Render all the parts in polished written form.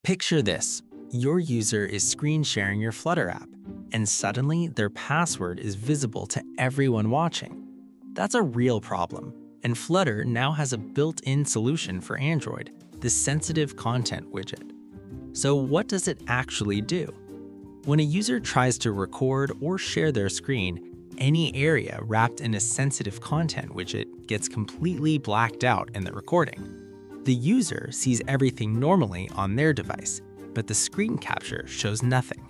Picture this. Your user is screen sharing your Flutter app, and suddenly their password is visible to everyone watching. That's a real problem, and Flutter now has a built-in solution for Android, the SensitiveContent widget. So what does it actually do? When a user tries to record or share their screen, any area wrapped in a SensitiveContent widget gets completely blacked out in the recording. The user sees everything normally on their device, but the screen capture shows nothing.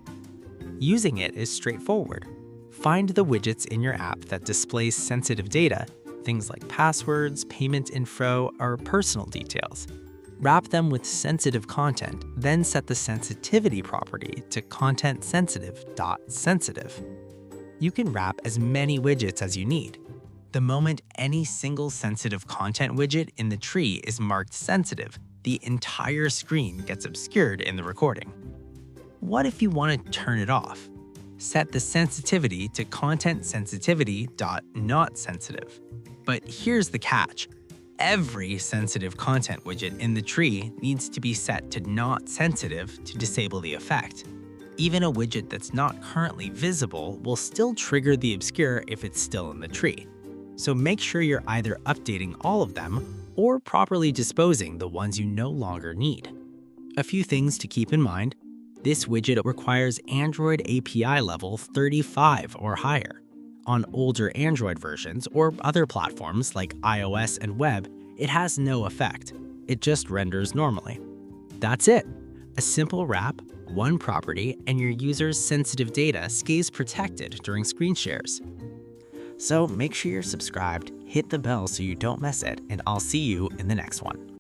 Using it is straightforward. Find the widgets in your app that displays sensitive data, things like passwords, payment info, or personal details. Wrap them with sensitive content, then set the sensitivity property to content-sensitive.sensitive. You can wrap as many widgets as you need. The moment any single sensitive content widget in the tree is marked sensitive, the entire screen gets obscured in the recording. What if you want to turn it off? Set the sensitivity to content-sensitivity.notsensitive. But here's the catch. Every sensitive content widget in the tree needs to be set to not sensitive to disable the effect. Even a widget that's not currently visible will still trigger the obscure if it's still in the tree. So make sure you're either updating all of them or properly disposing the ones you no longer need. A few things to keep in mind. This widget requires Android API level 35 or higher. On older Android versions or other platforms like iOS and web, it has no effect. It just renders normally. That's it. A simple wrap, one property, and your user's sensitive data stays protected during screen shares. So make sure you're subscribed, hit the bell so you don't miss it, and I'll see you in the next one.